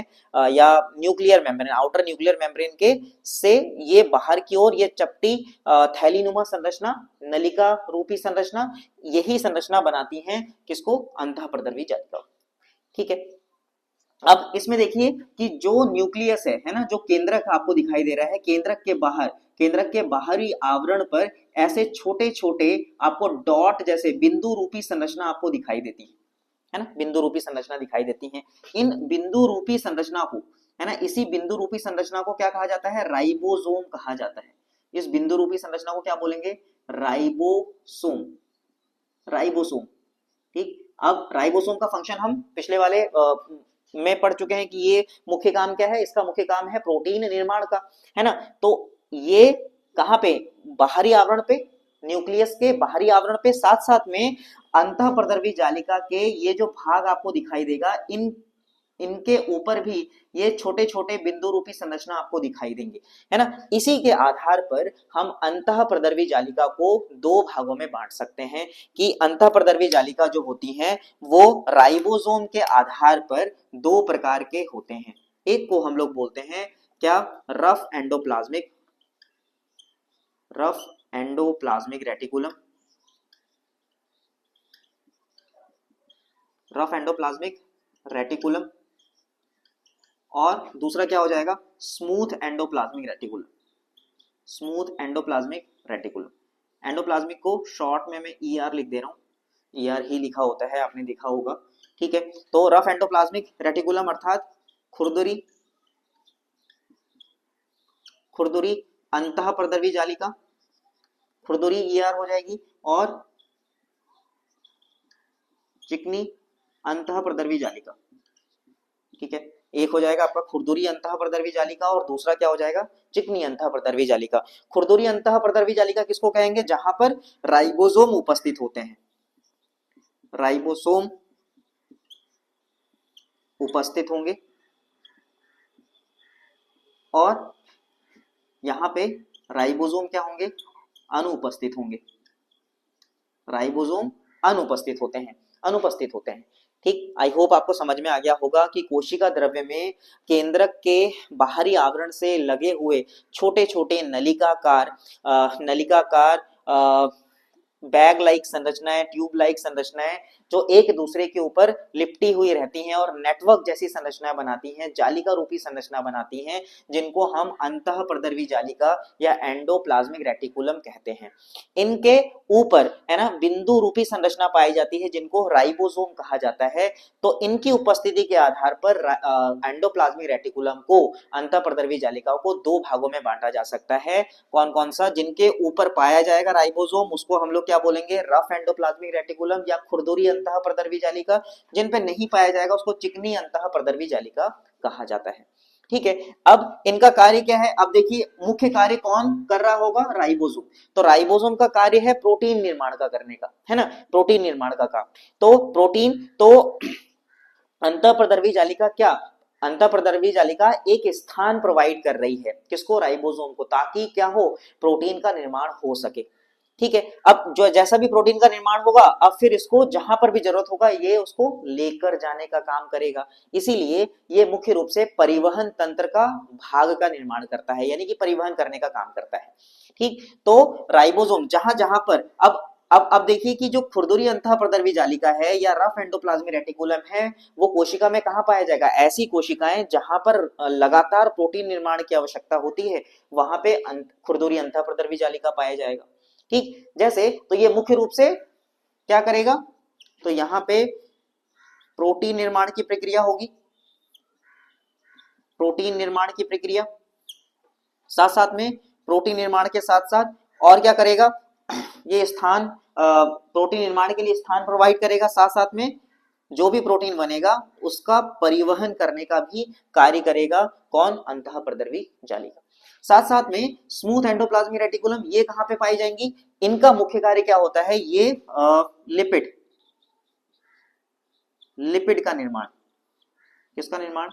Speaker 1: या nuclear membrane, outer nuclear membrane के से ये बाहर की ओर ये चपटी थैलीनुमा संरचना, नलिका रूपी संरचना, यही संरचना बनाती हैं किसको, अंतःप्रद्रवी जालिका। ठीक है, अब इसमें देखिए कि जो न्यूक्लियस है ना, जो केंद्रक आपको दिखाई दे रहा है, केंद्रक के बाहर, केंद्रक के बाहरी आवरण पर ऐसे छोटे छोटे आपको डॉट जैसे बिंदु रूपी संरचना आपको दिखाई देती है ना, बिंदु रूपी संरचना दिखाई देती है। इन बिंदु रूपी संरचना को, है ना, इसी बिंदु रूपी संरचना को क्या कहा जाता है, राइबोसोम कहा जाता है। इस बिंदु रूपी संरचना को क्या बोलेंगे, राइबोसोम, राइबोसोम। ठीक, अब राइबोसोम का फंक्शन हम पिछले वाले में पढ़ चुके हैं कि ये मुख्य काम क्या है, इसका मुख्य काम है प्रोटीन निर्माण का, है ना। तो ये कहां पे, बाहरी आवरण पे, न्यूक्लियस के बाहरी आवरण पे, साथ साथ में अंतःप्रद्रवी जालिका के ये जो भाग आपको दिखाई देगा, इनके ऊपर भी ये छोटे छोटे बिंदु रूपी संरचना आपको दिखाई देंगे, है ना। इसी के आधार पर हम अंतःप्रद्रवी जालिका को दो भागों में बांट सकते हैं कि अंतःप्रद्रवी जालिका जो होती है वो राइबोसोम के आधार पर दो प्रकार के होते हैं। एक को हम लोग बोलते हैं क्या, rough endoplasmic, rough endoplasmic reticulum, rough endoplasmic reticulum, और दूसरा क्या हो जाएगा, smooth endoplasmic reticulum, smooth endoplasmic reticulum. Endoplasmic को शॉर्ट में मैं ईआर लिख दे रहा हूं, ईआर ही लिखा होता है, आपने देखा होगा। ठीक है, तो रफ एंडोप्लाज्मिक रेटिकुलम अर्थात खुरदुरी, खुरदुरी अंतःप्रद्रवी जालिका, खुरदुरी ईआर हो जाएगी, और चिकनी अंतःप्रद्रवी जालिका। ठीक है, एक हो जाएगा आपका खुरदुरी अंतःप्रद्रवी जालिका और दूसरा क्या हो जाएगा, चिकनी अंतःप्रद्रवी जालिका। खुरदुरी अंतःप्रद्रवी जालिका किसको कहेंगे, जहां पर राइबोसोम उपस्थित होते हैं, राइबोसोम उपस्थित होंगे, और यहां पे राइबोसोम क्या होंगे, अनुपस्थित होंगे, राइबोसोम अनुपस्थित होते हैं, अनुपस्थित होते हैं। ठीक, आई होप आपको समझ में आ गया होगा कि कोशिका द्रव्य में केंद्रक के बाहरी आवरण से लगे हुए छोटे छोटे नलिकाकार नलिकाकार बैग लाइक संरचनाएं, ट्यूब लाइक संरचनाएं जो एक दूसरे के ऊपर लिपटी हुई रहती हैं और नेटवर्क जैसी संरचना बनाती हैं, जालिका रूपी संरचना बनाती हैं, जिनको हम अंतःप्रद्रवी जालिका या एंडोप्लाज्मिक रेटिकुलम कहते हैं। इनके ऊपर, है ना, बिंदु रूपी संरचना पाई जाती है जिनको राइबोसोम कहा जाता है। तो इनकी उपस्थिति के आधार पर एंडोप्लाज्मिक रेटिकुलम को, अंतःप्रद्रवी जालिका को दो भागों में बांटा जा सकता है। कौन कौन सा, जिनके ऊपर पाया जाएगा राइबोसोम उसको हम लोग क्या बोलेंगे, रफ एंडोप्लाज्मिक रेटिकुलम या खुरदुरी अंतःप्रद्रवी जालिका, जिन पे नहीं पाया जाएगा उसको चिकनी अंतःप्रद्रवी जालिका कहा जाता है। ठीक है, अब इनका कार्य क्या है, अब देखिए मुख्य कार्य कौन कर रहा होगा, राइबोसोम। तो राइबोसोम का कार्य है प्रोटीन निर्माण का करने का, है ना, प्रोटीन निर्माण का काम। तो प्रोटीन, तो अंतःप्रद्रवी जालिका क्या, अंतःप्रद्रवी जालिका एक स्थान प्रोवाइड कर रही है किसको, राइबोसोम को, ताकि क्या हो, प्रोटीन का निर्माण हो सके। ठीक है, अब जो जैसा भी प्रोटीन का निर्माण होगा, अब फिर इसको जहां पर भी जरूरत होगा ये उसको लेकर जाने का काम करेगा। इसीलिए ये मुख्य रूप से परिवहन तंत्र का भाग का निर्माण करता है, यानी कि परिवहन करने का काम करता है। ठीक, तो राइबोसोम जहां जहां पर, अब देखिए कि जो खुरदुरी अंतःप्रद्रवी जालिका है या रफ एंडोप्लाज्मिक रेटिकुलम है, वो कोशिका में कहां पाया जाएगा, ऐसी कोशिकाएं जहां पर लगातार प्रोटीन निर्माण की आवश्यकता होती है, वहां पे खुरदुरी अंतःप्रद्रवी जालिका पाया जाएगा। ठीक, जैसे तो ये मुख्य रूप से क्या करेगा, तो यहां पे प्रोटीन निर्माण की प्रक्रिया होगी, प्रोटीन निर्माण की प्रक्रिया, साथ साथ में प्रोटीन निर्माण के साथ साथ और क्या करेगा, ये स्थान प्रोटीन निर्माण के लिए स्थान प्रोवाइड करेगा, साथ साथ में जो भी प्रोटीन बनेगा उसका परिवहन करने का भी कार्य करेगा कौन, अंतःप्रद्रवी जालिका। साथ साथ में स्मूथ एंडोप्लाज्मिक रेटिकुलम, ये कहां पे पाई जाएंगी, इनका मुख्य कार्य क्या होता है, ये लिपिड, लिपिड का निर्माण, किसका निर्माण,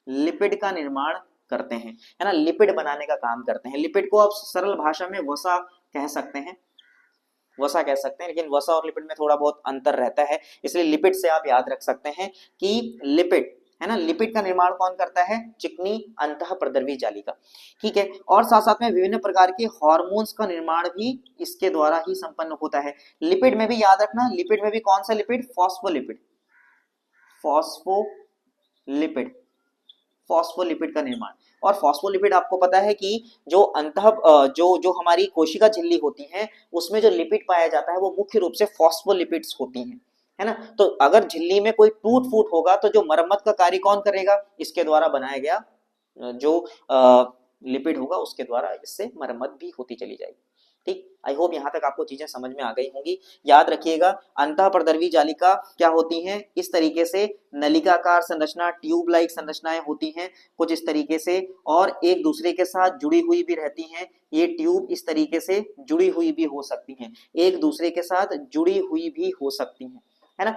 Speaker 1: लिपिड का निर्माण करते हैं, है ना, लिपिड बनाने का काम करते हैं। लिपिड को आप सरल भाषा में वसा कह सकते हैं, वसा कह सकते हैं, लेकिन वसा और लिपिड में थोड़ा बहुत अंतर रहता है, इसलिए लिपिड से आप याद रख सकते हैं कि लिपिड, है ना, लिपिड का निर्माण कौन करता है, चिकनी अंतःप्रद्रवी जालिका। ठीक है, और साथ साथ में विभिन्न प्रकार के हार्मोन्स का निर्माण भी इसके द्वारा ही संपन्न होता है। लिपिड में भी याद रखना, लिपिड में भी कौन सा लिपिड, फॉस्फोलिपिड, फॉस्फोलिपिड, फॉस्फोलिपिड का निर्माण। और फॉस्फोलिपिड आपको पता है कि जो जो हमारी कोशिका झिल्ली होती है उसमें जो लिपिड पाया जाता है वो मुख्य रूप से फॉस्फोलिपिड्स होती हैं, है ना। तो अगर झिल्ली में कोई टूट फूट होगा तो जो मरम्मत का कार्य कौन करेगा, इसके द्वारा बनाया गया जो लिपिड होगा उसके द्वारा इससे मरम्मत भी होती चली जाएगी। ठीक, आई होप यहाँ तक आपको चीजें समझ में आ गई होंगी। याद रखिएगा अंतःप्रद्रवी जालिका क्या होती हैं, इस तरीके से नलिकाकार संरचना, ट्यूब लाइक संरचनाएं होती हैं कुछ इस तरीके से, और एक दूसरे के साथ जुड़ी हुई भी रहती हैं। ये ट्यूब इस तरीके से जुड़ी हुई भी हो सकती हैं, एक दूसरे के साथ जुड़ी हुई भी हो सकती हैं, है ना।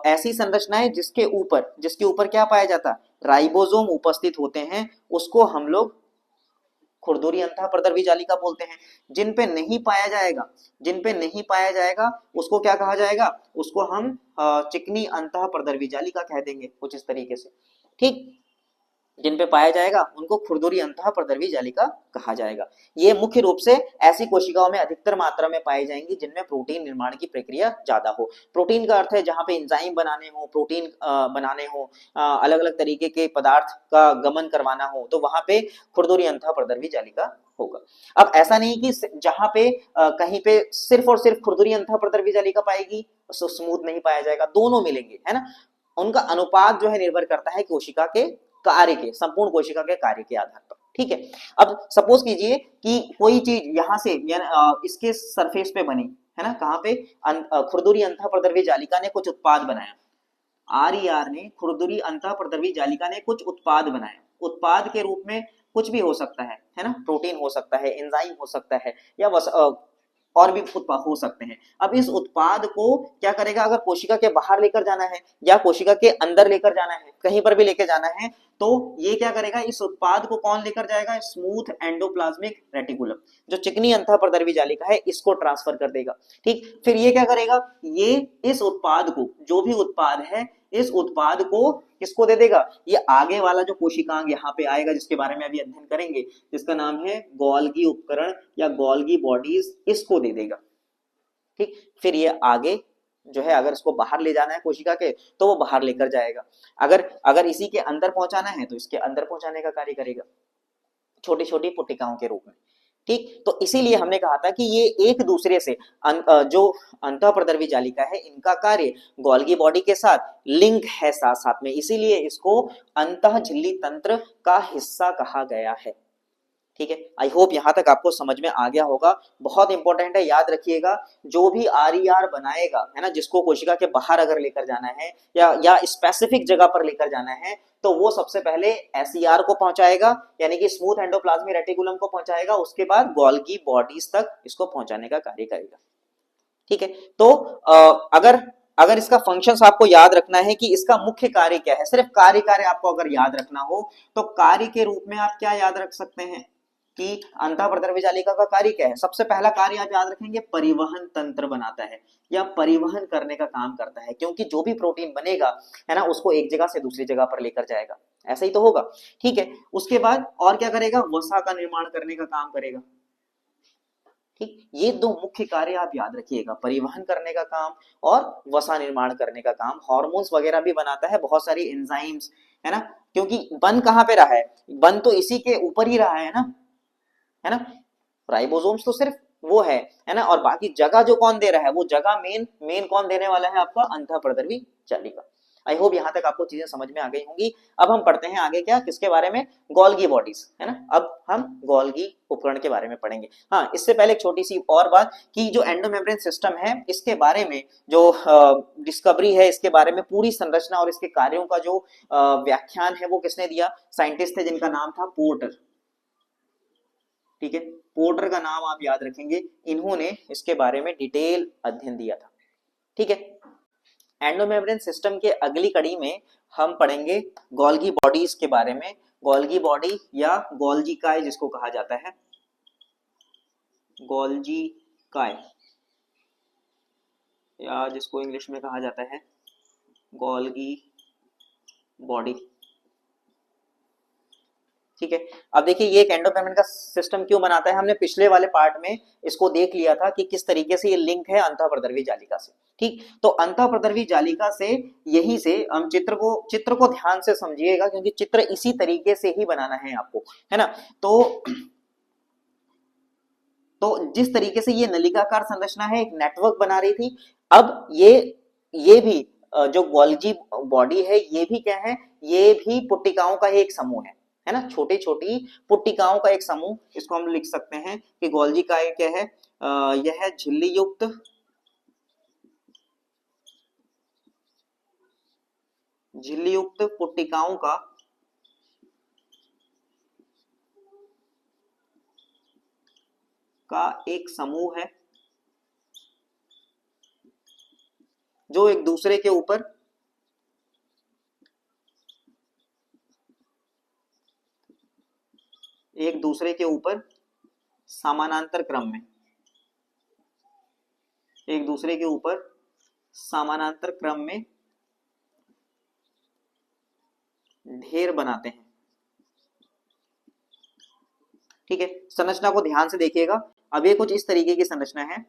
Speaker 1: ऐसी संरचनाएं जिसके ऊपर क्या पाया जाता, राइबोसोम उपस्थित होते हैं, उसको हम लोग खुरदुरी अंतःप्रद्रवी जालिका बोलते हैं। जिन पे नहीं पाया जाएगा उसको क्या कहा जाएगा, उसको हम चिकनी अंतःप्रद्रवी जालिका कह देंगे कुछ इस तरीके से। ठीक, जिन पे पाया जाएगा उनको खुरदुरी अंतःप्रद्रवी जालिका कहा जाएगा। ये मुख्य रूप से ऐसी कोशिकाओं में अधिकतर मात्रा में पाई जाएंगी जिनमें प्रोटीन निर्माण की प्रक्रिया ज्यादा हो। प्रोटीन का अर्थ है जहां पे एंजाइम बनाने हो, प्रोटीन बनाने हो, अलग अलग तरीके के पदार्थ का गमन करवाना हो, तो वहां पे खुरदुरी अंतःप्रद्रवी जालिका होगा। अब ऐसा नहीं कि जहां पे कहीं पे सिर्फ और सिर्फ खुरदुरी अंतःप्रद्रवी जालिका पाएगी, स्मूथ नहीं पाया जाएगा, दोनों मिलेंगे, है ना। उनका अनुपात जो है निर्भर करता है कोशिका के कार्य के, संपूर्ण कोशिका के कार्य के आधार पर। ठीक है, अब सपोज कीजिए कि कोई चीज यहां से इसके सरफेस पे बनी, है ना, कहां पे, खुरदुरी अंतःप्रद्रवी जालिका ने कुछ उत्पाद बनाया, आर ने, खुरदुरी अंतःप्रद्रवी जालिका ने कुछ उत्पाद बनाया। उत्पाद के रूप में कुछ भी हो सकता है ना, प्रोटीन हो सकता है, एंजाइम हो सकता है, या और भी उत्पाद हो सकते हैं। अब इस उत्पाद को क्या करेगा, अगर कोशिका के बाहर लेकर जाना है या कोशिका के अंदर लेकर जाना है, कहीं पर भी लेकर जाना है, तो ये क्या करेगा, इस उत्पाद को कौन लेकर जाएगा, स्मूथ एंडोप्लाज्मिक रेटिकुलम, जो चिकनी अंतःप्रद्रवी जालिका है, इसको ट्रांसफर कर देगा। ठीक, फिर ये क्या करेगा, ये इस उत्पाद को, जो भी उत्पाद है, इस उत्पाद को किसको दे देगा, ये आगे वाला जो कोशिकांग यहाँ पे आएगा जिसके बारे में अभी अध्ययन करेंगे, जिसका नाम है गोल्गी उपकरण या गोल्गी बॉडीज, इसको दे देगा। ठीक, फिर ये आगे जो है, अगर इसको बाहर ले जाना है कोशिका के तो वो बाहर लेकर जाएगा, अगर इसी के अंदर पहुंचाना है तो इसके अंदर पहुंचाने का कार्य करेगा, छोटी छोटी पुटिकाओं के रूप में। ठीक, तो इसीलिए हमने कहा था कि ये एक दूसरे से जो अंतःप्रद्रवी जालिका है, इनका कार्य गोल्गी बॉडी के साथ लिंक है साथ साथ में, इसीलिए इसको अंतः झिल्ली तंत्र का हिस्सा कहा गया है। ठीक है, आई होप यहां तक आपको समझ में आ गया होगा। बहुत इंपॉर्टेंट है, याद रखिएगा, जो भी आर बनाएगा, है ना, जिसको कोशिका के बाहर अगर लेकर जाना है या स्पेसिफिक जगह पर लेकर जाना है, तो वो सबसे पहले एसईआर को पहुंचाएगा, यानी कि स्मूथ एंडोप्लाज्मिक रेटिकुलम को पहुंचाएगा, उसके बाद गोल्गी बॉडीज तक इसको पहुंचाने का कार्य करेगा। ठीक है, तो अगर इसका फंक्शंस आपको याद रखना है कि इसका मुख्य कार्य क्या है, सिर्फ कार्य आपको अगर याद रखना हो तो कार्य के रूप में आप क्या याद रख सकते हैं कि अंतःप्रद्रवी जालिका का कार्य क्या है। सबसे पहला कार्य आप याद रखेंगे, परिवहन तंत्र बनाता है या परिवहन करने का काम करता है, क्योंकि जो भी प्रोटीन बनेगा, है ना, उसको एक जगह से दूसरी जगह पर लेकर जाएगा, ऐसा ही तो होगा। ठीक है, उसके बाद और क्या करेगा, वसा का निर्माण करने का काम करेगा। ठीक, ये दो मुख्य कार्य आप याद रखिएगा, परिवहन करने का काम और वसा निर्माण करने का काम। हार्मोन्स वगैरह भी बनाता है, बहुत सारी एंजाइम्स, है ना, क्योंकि बन कहां पे रहा है, बन तो इसी के ऊपर ही रहा है ना, है ना। राइबोसोम्स तो सिर्फ वो है ना, और बाकी जगह जो कौन दे रहा है, वो जगह मेन कौन देने वाला है, आपका अंतःप्रद्रवी जालिका। आई होप यहां तक आपको चीजें समझ में आ गई होंगी। अब हम पढ़ते हैं आगे क्या, किसके बारे में, गोल्गी बॉडीज, है ना। अब हम गोल्गी उपकरण के बारे में पढ़ेंगे। हाँ, इससे पहले एक छोटी सी और बात कि जो एंडोमेम्ब्रेन सिस्टम है, इसके बारे में जो डिस्कवरी है, इसके बारे में पूरी संरचना और इसके कार्यों का जो व्याख्यान है वो किसने दिया, साइंटिस्ट थे जिनका नाम था पोर्टर। ठीक है, पोर्टर का नाम आप याद रखेंगे, इन्होंने इसके बारे में डिटेल अध्ययन दिया था। ठीक है, एंडोमेम्ब्रेन सिस्टम के अगली कड़ी में हम पढ़ेंगे गोल्गी बॉडीज के बारे में, गोल्गी बॉडी या गोल्जी काय जिसको कहा जाता है, गोल्जी काय, या जिसको इंग्लिश में कहा जाता है गोल्गी बॉडी। ठीक है, अब देखिए ये एक एंडोमेम्ब्रेन का सिस्टम क्यों बनाता है, हमने पिछले वाले पार्ट में इसको देख लिया था कि किस तरीके से ये लिंक है अंतःप्रद्रवी जालिका से। ठीक, तो अंतःप्रद्रवी जालिका से यहीं से हम चित्र को ध्यान से समझिएगा, क्योंकि चित्र इसी तरीके से ही बनाना है आपको, है ना। तो जिस तरीके से ये नलिकाकार संरचना है, एक नेटवर्क बना रही थी, अब ये भी जो गोल्जी बॉडी है, ये भी क्या है, ये भी पुट्टिकाओं का ही एक समूह है ना, छोटी छोटी पुट्टिकाओं का एक समूह। इसको हम लिख सकते हैं कि गोल्जी का क्या है, यह है झिल्ली युक्त पुट्टिकाओं का एक समूह है, जो एक दूसरे के ऊपर समानांतर क्रम में ढेर बनाते हैं। ठीक है, संरचना को ध्यान से देखिएगा। अब ये कुछ इस तरीके की संरचना है।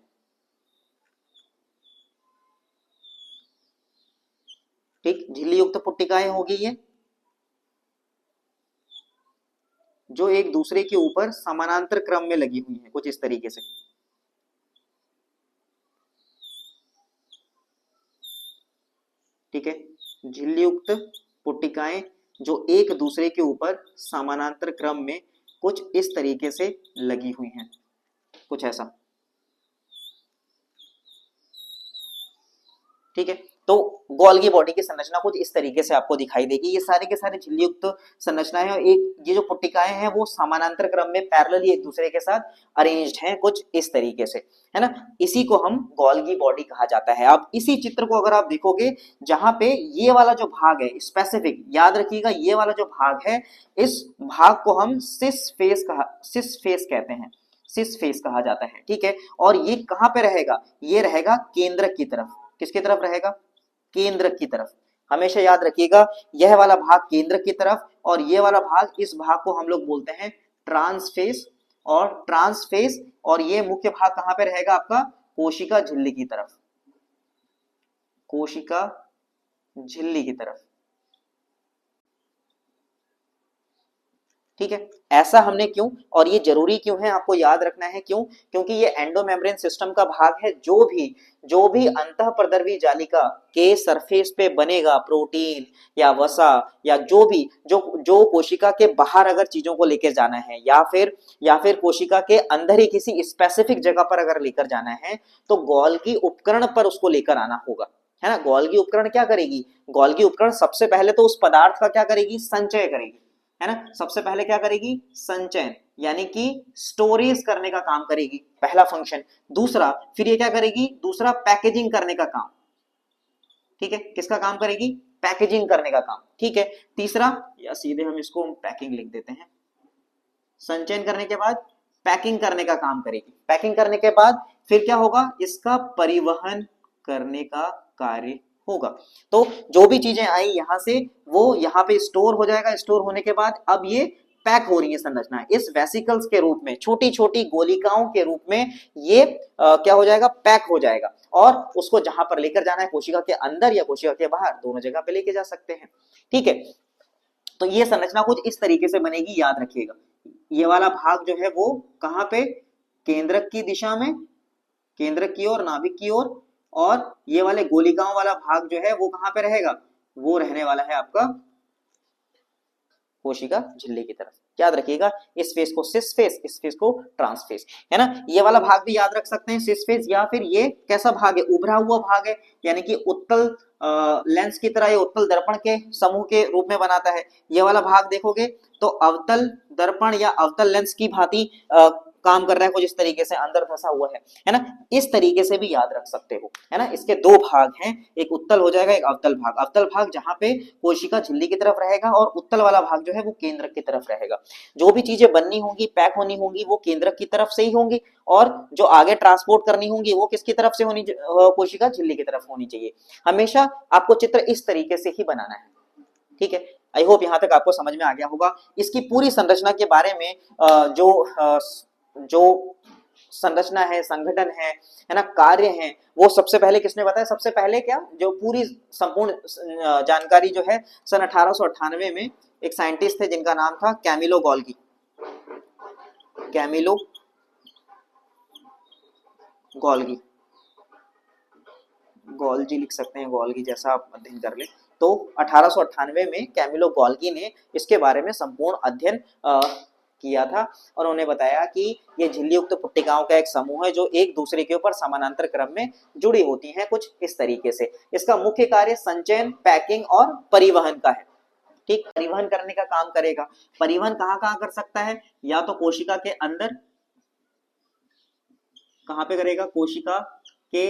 Speaker 1: ठीक, झिल्ली युक्त पुट्टिकाएं होगी ये, जो एक दूसरे के ऊपर समानांतर क्रम में लगी हुई है, कुछ इस तरीके से। ठीक है, झिल्ली युक्त पुट्टिकाएं जो एक दूसरे के ऊपर समानांतर क्रम में कुछ इस तरीके से लगी हुई हैं, कुछ ऐसा। ठीक है, तो गोल्गी बॉडी की संरचना कुछ इस तरीके से आपको दिखाई देगी। ये सारे के सारे झिल्ली युक्त संरचना है, और एक ये जो पुट्टिकाएं हैं वो समानांतर क्रम में पैरेलली एक दूसरे के साथ अरेंज्ड हैं, कुछ इस तरीके से, है ना। इसी को हम गोल्गी बॉडी कहा जाता है। अब इसी चित्र को अगर आप देखोगे, जहां पे ये वाला जो भाग है स्पेसिफिक, याद रखिएगा, ये वाला जो भाग है, इस भाग को हम सिस फेस कहते हैं, सिस फेस कहा जाता है। ठीक है, और ये कहां पे रहेगा, ये रहेगा केंद्रक की तरफ। किसकी तरफ रहेगा, केंद्रक की तरफ। हमेशा याद रखिएगा, यह वाला भाग केंद्रक की तरफ, और यह वाला भाग, इस भाग को हम लोग बोलते हैं ट्रांसफेस, और ये मुख्य भाग कहां पे रहेगा आपका, कोशिका झिल्ली की तरफ, कोशिका झिल्ली की तरफ। ठीक है, ऐसा हमने क्यों, और ये जरूरी क्यों है आपको याद रखना है, क्यों, क्योंकि ये एंडोमेम्ब्रेन सिस्टम का भाग है। जो भी अंतःप्रद्रवी जालिका के सरफेस पे बनेगा, प्रोटीन या वसा या जो कोशिका के बाहर अगर चीजों को लेकर जाना है, या फिर कोशिका के अंदर ही किसी स्पेसिफिक जगह पर अगर लेकर जाना है, तो गोल्गी उपकरण पर उसको लेकर आना होगा, है ना। गोल्गी उपकरण क्या करेगी, गोल्गी उपकरण सबसे पहले तो उस पदार्थ का क्या करेगी, संचय करेगी, है ना। सबसे पहले क्या करेगी, संचयन, यानी कि स्टोरेज करने का काम करेगी, पहला फंक्शन। दूसरा, फिर ये क्या करेगी, दूसरा पैकेजिंग करने का काम। ठीक है, किसका काम करेगी, पैकेजिंग करने का काम। ठीक है, तीसरा, या सीधे हम इसको पैकिंग लिख देते हैं, संचयन करने के बाद पैकिंग करने का काम करेगी। पैकिंग करने के बाद फिर क्या होगा, इसका परिवहन करने का कार्य होगा। तो जो भी चीजें आई यहां से, वो यहाँ पे स्टोर हो जाएगा। स्टोर होने के बाद अब ये पैक हो रही है संरचना, इस वेसिकल्स के रूप में, छोटी छोटी गोलिकाओं के रूप में ये क्या हो जाएगा, पैक हो जाएगा, और उसको जहां पर लेकर जाना है, कोशिका के अंदर या कोशिका के बाहर, दोनों जगह पे लेके जा सकते हैं। ठीक है, तो ये संरचना कुछ इस तरीके से बनेगी, याद रखिएगा। ये वाला भाग जो है वो कहां पे, केंद्रक की दिशा में, केंद्रक की ओर, नाभिक की ओर, और ये वाले गोलिकाओं वाला भाग जो है वो कहां पे रहेगा, वो रहने वाला है आपका कोशिका झिल्ली की तरफ। याद रखिएगा, इस फेस को सिस फेस, इस फेस को ट्रांसफेस, है ना। ये वाला भाग भी याद रख सकते हैं, सिस फेस, या फिर ये कैसा भाग है, उभरा हुआ भाग है, यानी कि उत्तल लेंस की तरह ये उत्तल दर्पण के समूह के रूप में बनाता है। ये वाला भाग देखोगे तो अवतल दर्पण या अवतल लेंस की भांति काम कर रहा है, कुछ इस तरीके से अंदर फंसा हुआ है ना, इस तरीके से भी याद रख सकते हो, है ना। इसके दो भाग हैं, एक उत्तल हो जाएगा, एक अवतल भाग। अवतल भाग जहां पे कोशिका झिल्ली की तरफ रहेगा और उत्तल वाला भाग जो है वो केंद्रक की तरफ रहेगा। जो भी चीजें बननी होंगी, पैक होनी होंगी, वो केंद्रक की तरफ से ही होंगी, और जो आगे ट्रांसपोर्ट करनी होंगी वो किसकी तरफ से होनी, कोशिका झिल्ली की तरफ होनी चाहिए। हमेशा आपको चित्र इस तरीके से ही बनाना है, ठीक है। आई होप यहां तक आपको समझ में आ गया होगा। इसकी पूरी संरचना के बारे में जो संरचना है, संगठन है ना, कार्य है, वो सबसे पहले किसने बताया? सबसे पहले क्या, जो पूरी संपूर्ण जानकारी जो है सन 1898 में एक साइंटिस्ट थे जिनका नाम था Camillo Golgi. Camillo Golgi, Golgi लिख सकते हैं, गोल्गी जैसा आप अध्ययन कर ले। तो 1898 में कैमिलो गोल्गी ने इसके बारे में संपूर्ण अध्ययन किया था, और उन्होंने बताया कि ये झिल्ली युक्त पुट्टिकाओं का एक समूह है जो एक दूसरे के ऊपर समानांतर क्रम में जुड़ी होती हैं, कुछ इस तरीके से। इसका मुख्य कार्य संचयन, पैकिंग और परिवहन का है, ठीक। परिवहन करने का काम करेगा। परिवहन कहाँ कहाँ कर सकता है? या तो कोशिका के अंदर, कहाँ पे करेगा? कोशिका के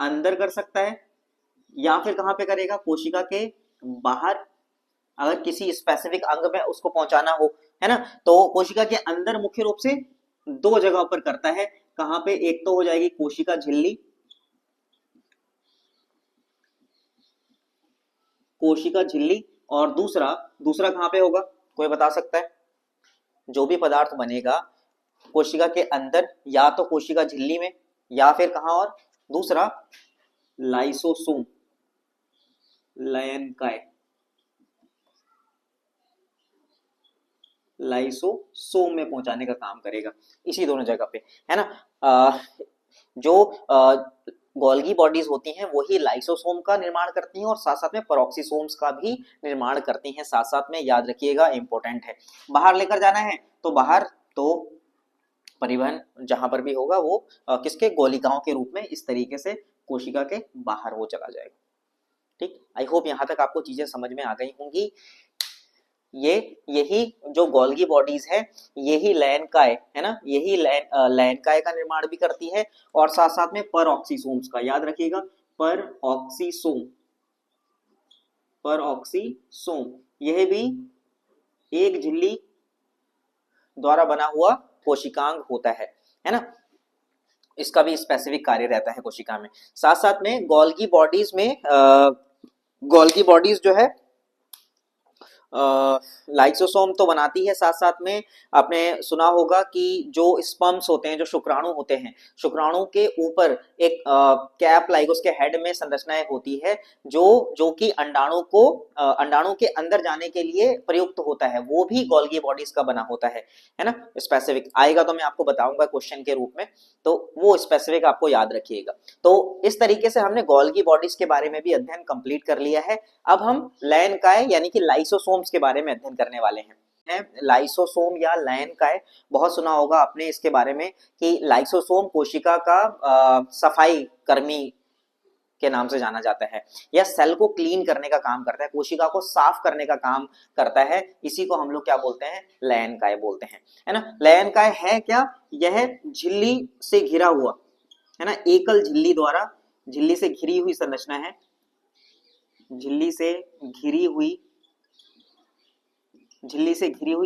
Speaker 1: अंदर कर सकता है, या फिर कहां पे करेगा? कोशिका के बाहर, अगर किसी स्पेसिफिक अंग में उसको पहुंचाना हो, है ना। तो कोशिका के अंदर मुख्य रूप से दो जगह पर करता है। कहां पे? एक तो हो जाएगी कोशिका झिल्ली, कोशिका झिल्ली, और दूसरा दूसरा कहां पे होगा? कोई बता सकता है? जो भी पदार्थ बनेगा कोशिका के अंदर, या तो कोशिका झिल्ली में, या फिर कहां? और दूसरा लाइसोसोम, लयनकाय, लाइसोसोम में पहुंचाने का काम करेगा, इसी दोनों जगह पे, है ना। जो गोल्गी बॉडीज होती हैं वही लाइसोसोम का निर्माण करती हैं, और साथ साथ में पेरोक्सीसोम्स का भी निर्माण करती हैं, साथ साथ में, याद रखिएगा, इंपॉर्टेंट है। बाहर लेकर जाना है तो बाहर, तो परिवहन जहां पर भी होगा वो किसके? गोलिकाओं के रूप में इस तरीके से कोशिका के बाहर वो चला जाएगा, ठीक। आई होप यहां तक आपको चीजें समझ में आ गई होंगी। यही जो गोल्गी बॉडीज है, यही लयनकाय, है ना, यही लयनकाय का निर्माण भी करती है, और साथ साथ में परऑक्सीसोम्स का, याद रखिएगा, परऑक्सीसोम, परऑक्सीसोम, यह भी एक झिल्ली द्वारा बना हुआ कोशिकांग होता है ना। इसका भी स्पेसिफिक कार्य रहता है कोशिका में। साथ साथ में गोल्गी बॉडीज में गोल्गी बॉडीज जो है लाइसोसोम तो बनाती है, साथ साथ में आपने सुना होगा कि जो स्पर्म्स होते हैं, जो शुक्राणु होते हैं, शुक्राणु के ऊपर एक कैप लाइक उसके हेड में संरचनाएं होती है, जो कि अंडाणु के अंदर जाने के लिए प्रयुक्त होता है, वो भी गोल्गी बॉडीज का बना होता है ना। स्पेसिफिक आएगा तो मैं आपको बताऊंगा क्वेश्चन के रूप में, तो वो स्पेसिफिक आपको याद रखिएगा। तो इस तरीके से हमने गोल्गी बॉडीज के बारे में भी अध्ययन कंप्लीट कर लिया है। अब हम लयनकाय यानी कि लाइसोसोम्स के बारे में अध्ययन करने वाले हैं। लाइसोसोम या लयनकाय, बहुत सुना होगा आपने इसके बारे में कि लाइसोसोम कोशिका का सफाई कर्मी के नाम से जाना जाता है, या सेल को क्लीन करने का काम करता है, कोशिका को साफ करने का काम करता है। इसी को हम लोग क्या बोलते हैं? लयनकाय बोलते हैं, है ना। लयनकाय है क्या? यह झिल्ली से घिरा हुआ, है ना, एकल झिल्ली द्वारा, झिल्ली से घिरी हुई संरचना है, झिल्ली से घिरी हुई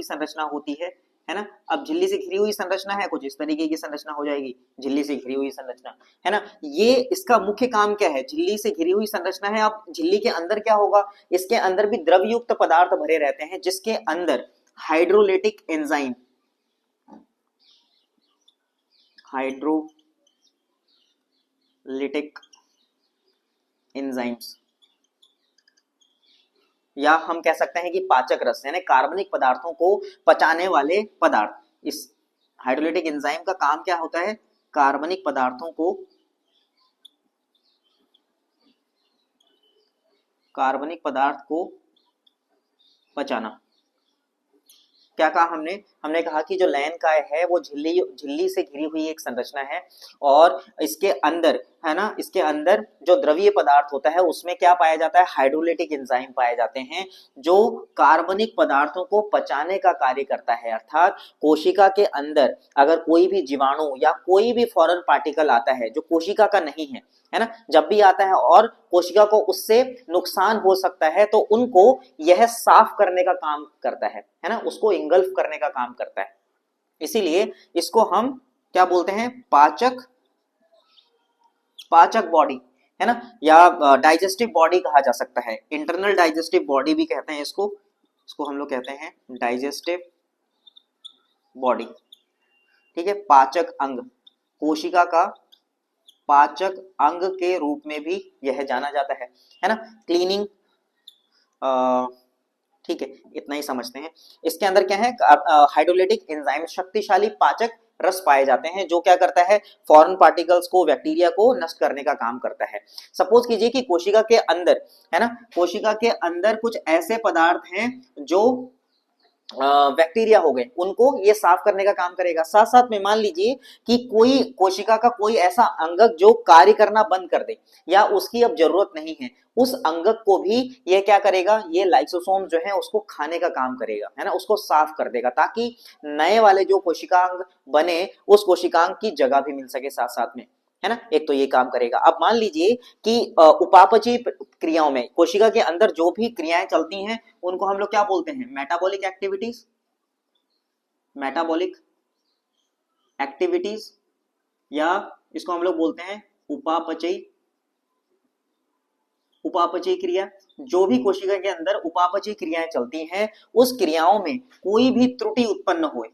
Speaker 1: संरचना होती है ना। अब झिल्ली से घिरी हुई संरचना है, कुछ इस तरीके की संरचना हो जाएगी, झिल्ली से घिरी हुई संरचना, है ना। ये इसका मुख्य काम क्या है? झिल्ली से घिरी हुई संरचना है। अब झिल्ली के अंदर क्या होगा? इसके अंदर भी द्रवयुक्त पदार्थ भरे रहते हैं, जिसके अंदर हाइड्रोलिटिक एंजाइम, हाइड्रोलिटिक एंजाइम्स, या हम कह सकते हैं कि पाचक रस, यानी कार्बनिक पदार्थों को पचाने वाले पदार्थ। इस हाइड्रोलिटिक एंजाइम का काम क्या होता है? कार्बनिक पदार्थों को पचाना। क्या कहा हमने कहा कि जो लयनकाय है वो झिल्ली से घिरी हुई एक संरचना है, और इसके अंदर है ना, इसके अंदर जो द्रवीय पदार्थ होता है उसमें क्या पाया जाता है, हाइड्रोलिटिक एंजाइम पाए जाते हैं जो कार्बनिक पदार्थों को पचाने का कार्य करता है। अर्थात कोशिका के अंदर अगर कोई भी जीवाणु या कोई भी फॉरेन पार्टिकल आता है जो कोशिका का नहीं है ना, जब भी आता है और कोशिका को उससे नुकसान हो सकता है तो उनको यह साफ करने का काम करता है ना, उसको इंगल्फ करने का काम करता है। इसीलिए इसको हम क्या बोलते हैं, पाचक बॉडी, है ना, या डाइजेस्टिव बॉडी कहा जा सकता है, इंटरनल डाइजेस्टिव बॉडी भी कहते हैं इसको हम लोग कहते हैं डाइजेस्टिव बॉडी। ठीक है, पाचक अंग, कोशिका का पाचक अंग के रूप में भी यह जाना जाता है ना। क्लीनिंग, ठीक है, इतना ही समझते हैं। इसके अंदर क्या है, हाइड्रोलिटिक एंजाइम, शक्तिशाली पाचक रस पाए जाते हैं जो क्या करता है, फॉरेन पार्टिकल्स को, बैक्टीरिया को नष्ट करने का काम करता है। सपोज कीजिए कि कोशिका के अंदर, है ना, कोशिका के अंदर कुछ ऐसे पदार्थ हैं जो बैक्टीरिया हो गए, उनको ये साफ करने का काम करेगा। साथ साथ में मान लीजिए कि कोई कोशिका का कोई ऐसा अंगक जो कार्य करना बंद कर दे या उसकी अब जरूरत नहीं है, उस अंगक को भी ये क्या करेगा, ये लाइसोसोम जो है उसको खाने का काम करेगा, है ना, उसको साफ कर देगा ताकि नए वाले जो कोशिकांग बने उस कोशिकांग की जगह भी मिल सके साथ साथ में, है ना। एक तो ये काम करेगा। अब मान लीजिए कि उपापचयी क्रियाओं में कोशिका के अंदर जो भी क्रियाएं चलती हैं उनको हम लोग क्या बोलते हैं, मेटाबॉलिक एक्टिविटीज, मेटाबॉलिक एक्टिविटीज, या इसको हम लोग बोलते हैं उपापचयी क्रिया। जो भी कोशिका के अंदर उपापचयी क्रियाएं चलती हैं उस क्रियाओं में कोई भी त्रुटि उत्पन्न होए,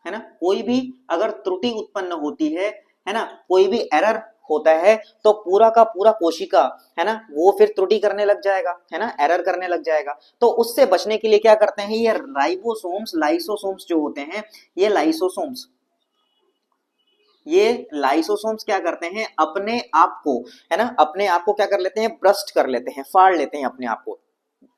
Speaker 1: है ना, कोई भी अगर त्रुटि उत्पन्न होती है ना, कोई भी एरर होता है तो पूरा का पूरा कोशिका, है ना, वो फिर त्रुटि करने लग जाएगा, है ना, एरर करने लग जाएगा। तो उससे बचने के लिए क्या करते हैं, ये राइबोसोम्स, लाइसोसोम्स जो होते हैं, ये लाइसोसोम्स क्या करते हैं, अपने आप को, है ना, अपने आप को क्या कर लेते हैं, ब्रस्ट कर लेते हैं, फाड़ लेते हैं अपने आप को,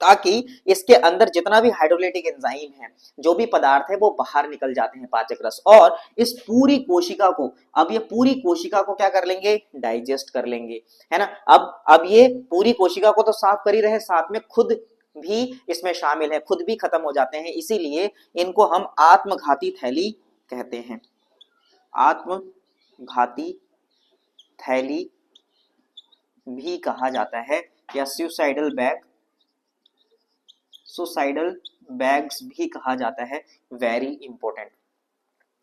Speaker 1: ताकि इसके अंदर जितना भी हाइड्रोलिटिक एंजाइम है, जो भी पदार्थ है, वो बाहर निकल जाते हैं पाचक रस, और इस पूरी कोशिका को, अब ये पूरी कोशिका को क्या कर लेंगे, डाइजेस्ट कर लेंगे, है ना। अब ये पूरी कोशिका को तो साफ कर ही रहे, साथ में खुद भी इसमें शामिल है, खुद भी खत्म हो जाते हैं। इसीलिए इनको हम आत्मघाती थैली कहते हैं, आत्मघाती थैली भी कहा जाता है, या सुसाइडल बैग्स भी कहा जाता है। वेरी इंपॉर्टेंट,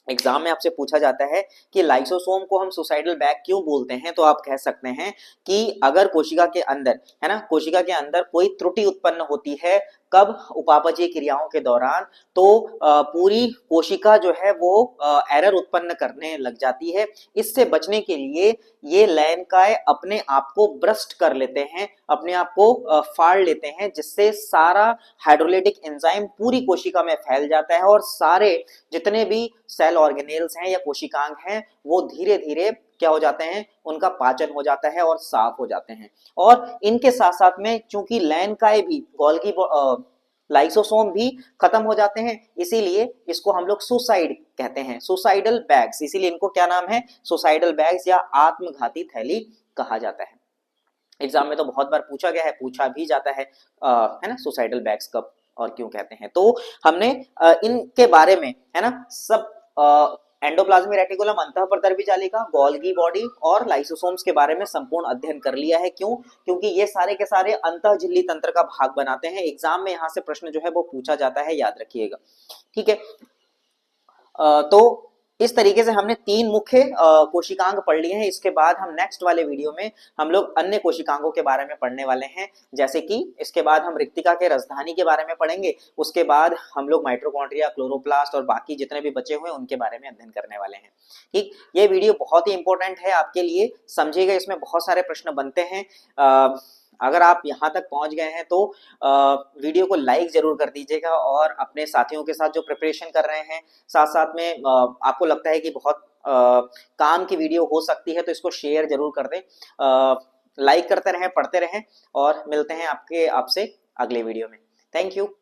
Speaker 1: एग्जाम में आपसे पूछा जाता है कि लाइसोसोम को हम सुसाइडल बैग क्यों बोलते हैं, तो आप कह सकते हैं कि अगर कोशिका के अंदर, है ना, कोशिका के अंदर कोई त्रुटि उत्पन्न होती है, कब, उपापचयी क्रियाओं के दौरान, तो पूरी कोशिका जो है वो एरर उत्पन्न करने लग जाती है। इससे बचने के लिए ये लैनकाय अपने आप को ब्रस्ट कर लेते हैं, अपने आप को फाड़ लेते हैं, जिससे सारा हाइड्रोलिटिक एंजाइम पूरी कोशिका में फैल जाता है और सारे जितने भी सेल ऑर्गेनेल्स हैं या कोशिकांग हैं वो धीरे धीरे क्या हो जाते हैं, उनका पाचन हो जाता है और साफ हो जाते हैं। और इनके साथ साथ में चूंकि लैनकाय भी, गोल्गी लाइसोसोम भी खत्म हो जाते हैं, इसीलिए इसको हम लोग सुसाइड कहते हैं, सुसाइडल बैग्स, इसीलिए इनको क्या नाम है, सुसाइडल बैग्स या आत्मघाती थैली कहा जाता है। एग्जाम में तो बहुत बार पूछा गया है, पूछा भी जाता है ना, सुसाइडल बैग्स कब और क्यों कहते हैं। तो हमने इनके बारे में, है ना, सब एंडोप्लाज्मिक रेटिकुलम, अंतःपरदर्भी जालिका, गोल्गी बॉडी और लाइसोसोम्स के बारे में संपूर्ण अध्ययन कर लिया है। क्यों? क्योंकि ये सारे के सारे अंतःझिल्ली तंत्र का भाग बनाते हैं। एग्जाम में यहां से प्रश्न जो है वो पूछा जाता है, याद रखिएगा, ठीक है। तो इस तरीके से हमने 3 मुख्य कोशिकांग पढ़ लिए हैं। इसके बाद हम नेक्स्ट वाले वीडियो में हम लोग अन्य कोशिकांगों के बारे में पढ़ने वाले हैं, जैसे कि इसके बाद हम रिक्तिका के राजधानी के बारे में पढ़ेंगे, उसके बाद हम लोग माइटोकॉन्ड्रिया, क्लोरोप्लास्ट और बाकी जितने भी बचे हुए उनके बारे में अध्ययन करने वाले हैं। ठीक, ये वीडियो बहुत ही इंपॉर्टेंट है आपके लिए, समझिएगा, इसमें बहुत सारे प्रश्न बनते हैं। अगर आप यहाँ तक पहुंच गए हैं तो वीडियो को लाइक जरूर कर दीजिएगा और अपने साथियों के साथ जो प्रिपरेशन कर रहे हैं, साथ साथ में आपको लगता है कि बहुत काम की वीडियो हो सकती है तो इसको शेयर जरूर कर दें। लाइक करते रहें, पढ़ते रहें और मिलते हैं आपसे अगले वीडियो में। Thank you.